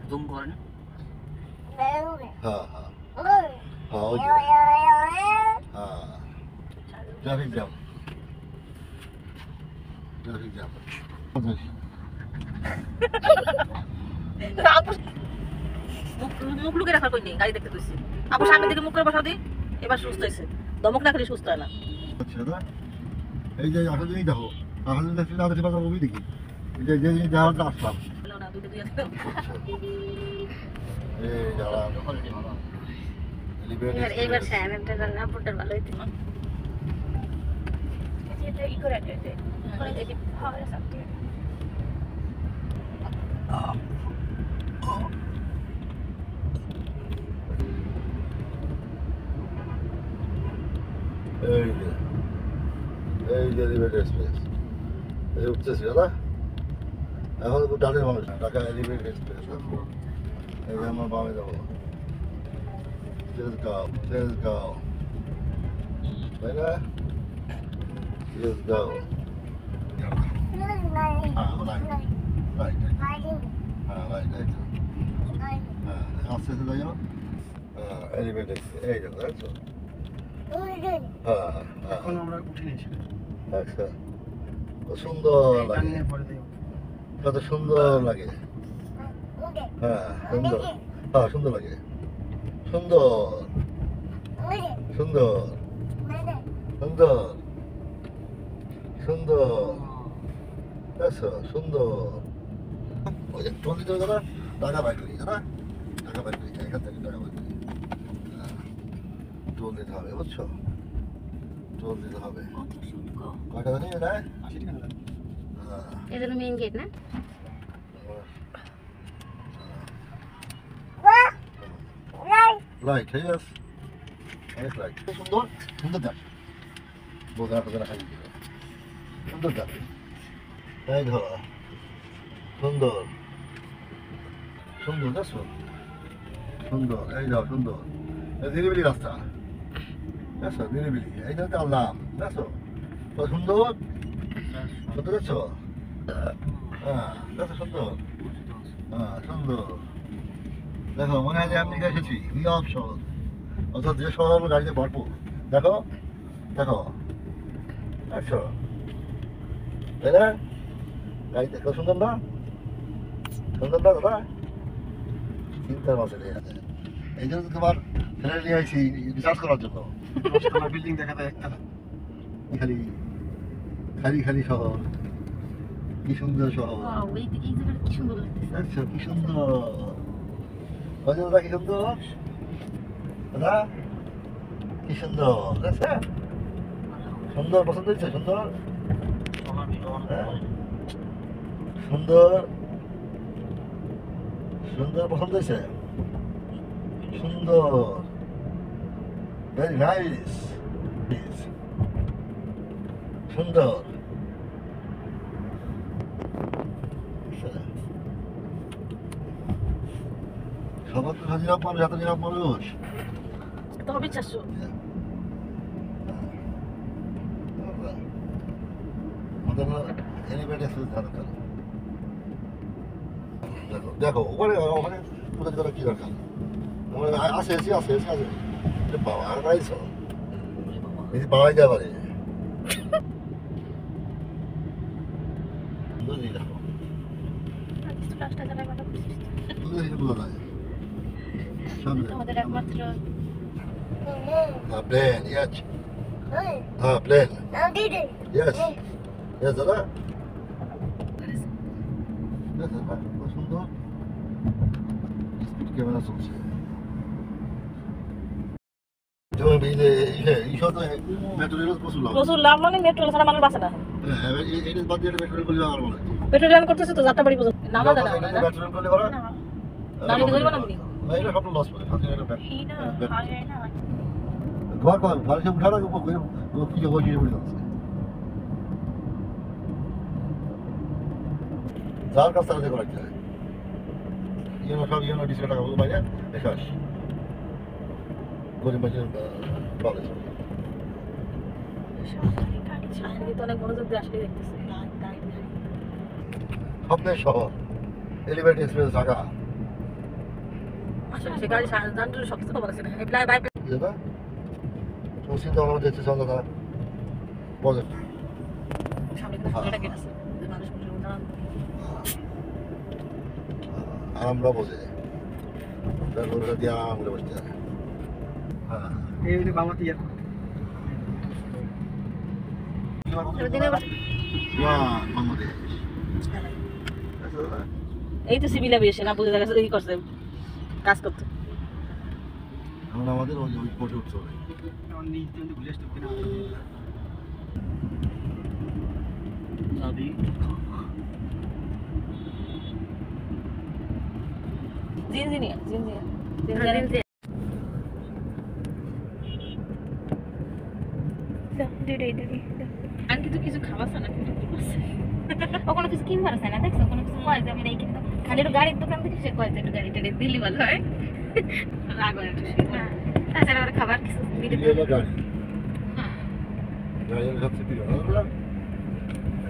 Zoom করেন। হ্যাঁ হ্যাঁ হ্যাঁ ওই যে হ্যাঁ ট্রাফিক জ্যাম ট্রাফিক জ্যাম মুখ লুকে রাখার কই নেই, গাড়ি দেখতে তুইছি। আপু সামনের দিকে মুখ করে বসাও দি, এবার সুস্থ হয়েছে। দমক না খেলে সুস্থ হয় না। আচ্ছা না এই যে আসলে জিনিস দেখো, আসলে দেখছি না দেখি বাজার মুভি দেখি এই যে যে জিনিস যাওয়ার আসলাম হলো না, দুইটা দুই আছে। এই যারা এইবার স্যানেরটা রান্না পুরোটা ভালো হইতো এটা ই করে দিতে করে দেখি ভালো লাগছে এই যে এলিভেটেড এক্সপ্রেস এই উঠতেছি না এখন তো ডানের মানুষ ঢাকা এলিভেটেড এক্সপ্রেস এই যে আমার বামে যাবো তেজগাঁও তাই না তেজগাঁও আস্তে আস্তে যাই এলিভেটেড এই যে দেখছো এখন আমরা উঠিনি সেটা আচ্ছা সুন্দর লাগে কত সুন্দর লাগে হ্যাঁ সুন্দর হ্যাঁ সুন্দর লাগে সুন্দর সুন্দর সুন্দর সুন্দর আচ্ছা সুন্দর ওই যে টোল দিতে হবে না টাকা বাইক করি না টাকা বাইক করি এখান থেকে টাকা বাইক করি টোল দিতে হবে বুঝছো টোল দিতে হবে কয়টা জানি এটা 80 টাকা লাগে এটা তো মেইন গেট না লাইট ঠিক আছে অনেক লাইট সুন্দর সুন্দর দেখ বোঝা টোজা রাখা দিতে সুন্দর দেখ এই ধরো সুন্দর সুন্দর দেখছো সুন্দর এই যাও সুন্দর নিরিবিলি রাস্তা দেখছো নিরিবিলি এই জন্য আল্লাহ দেখছো কত সুন্দর সুন্দর দেখছো হ্যাঁ দেখছো সুন্দর হ্যাঁ সুন্দর দেখো মনে হয় যে আমি এসেছি নিয়ম সহজ অর্থাৎ যে শহর গাড়িতে ভরপুর দেখো দেখো দেখছো তাই না গাড়ি দেখো সুন্দর না সুন্দর না দাদা চিন্তার মাসে এই জন্য তোমার ছেলে নিয়ে আসছি রিসার্চ করার জন্য আমার বিল্ডিং দেখা যায় একটা খালি খালি খালি শহর কি সুন্দর শহর ওয়াও এই জায়গাটা কি সুন্দর লাগতেছে দেখছো কি সুন্দর দাদা কি সুন্দর দাদা কি সুন্দর দেখছে সুন্দর পছন্দ হয়েছে সুন্দর হ্যাঁ? সুন্দর সুন্দর পছন্দ হয়েছে সুন্দর ভেরি নাইস সুন্দর সবার তো নিরাপ মানুষ এত নিরাপ মানুষ তো হবে চারশো। দেখো দেখো ওখানে ওখানে কোথায় করা কি দরকার আসে এসে আসে এসে আসে বাবা আর গাইছ যদি পাওয়াই যায় পারে বুঝলি দেখো রাস্তা চালায় ভালো বুঝলি বোঝা যায় সামনে আমাদের একমাত্র প্লেন ইয়াচ হ্যাঁ প্লেন ইয়াস ইয়াস দাদা দেখো কত সুন্দর স্পিড ক্যামেরা চলছে যেমন এইসব তো মেট্রো রেল প্রচুর লাভ প্রচুর লাভ মানে মেট্রো ছাড়া মানুষ বাঁচে না। হ্যাঁ এই বাদ দিয়ে মেট্রো রেল করলে আমার মনে হয় মেট্রো রেল করতেছে তো যাত্রাবাড়ি পর্যন্ত নামা যায় না মনে হয় না? মেট্রো রেল করলে করা নামে কি ধরবে না আপনি? না এটা সব লস করে ফাঁকি এটা ব্যাট এই না হাজার না ঘর কর ঘরে সে উঠানো কি যে বসিয়ে পড়ে যাচ্ছে যার কাছ থেকে করা যায় সব ডিসে টাকা বলবো বাইরে এসে আস গরিব মানুষের ভালো আমি তো অনেক মনোযোগ দিয়ে আসলে দেখতেছি। স্বপ্নের শহর এলিভেটেড এক্সপ্রেস ঢাকা আসলে সে গাড়ি জানলে সব কিছু বলেছে না এই প্লাই বাই যেটা তোমার চিন্তা ভাবনা দেখছে সন্ধ্যা বলে সামনে কিন্তু ফটোটা কেটেছে যে মানুষ মুখে উন্নয়ন আর আমরা বসে ব্যবহারটা দিয়ে আরাম করে বসতে হবে হ্যাঁ এই যে বাবা তিয়ার দিনের বাংলাদেশ এই তো সিভিলে বেশি না বুঝে গেছে এই করছে কাজ করতে এখন আমাদের ওই ওই কোটে উঠতে হবে আমার নিজ কিন্তু ঘুরে আসতে কিনা চাবি জিনজিনিয়া জিনজিনিয়া দুইটাই আর কিন্তু কিছু খাওয়াছে না কিন্তু কোনো কিছু কিনবার আছে না দেখছো কোনো কিছু কয় যে আমি এই কিন্তু খালি একটু গাড়ির দোকান থেকে সে কয় যে একটু গাড়ি টাড়ি দিলি ভালো হয় রাগ হয় একটু হ্যাঁ, তাছাড়া আর খাবার কিছু এই হলো গাড়ি গাড়ি হলো সবচেয়ে প্রিয় না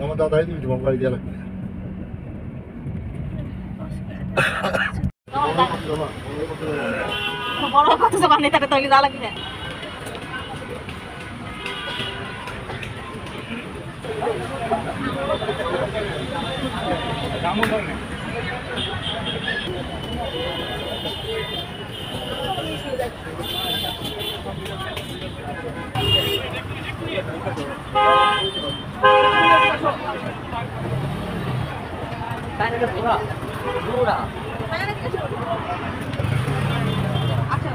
আমার দাদাই দিবি তোমার গাড়ি দিয়ে লাগবে বড় কথা সব আনে তাকে তৈরি যা লাগবে না আচ্ছা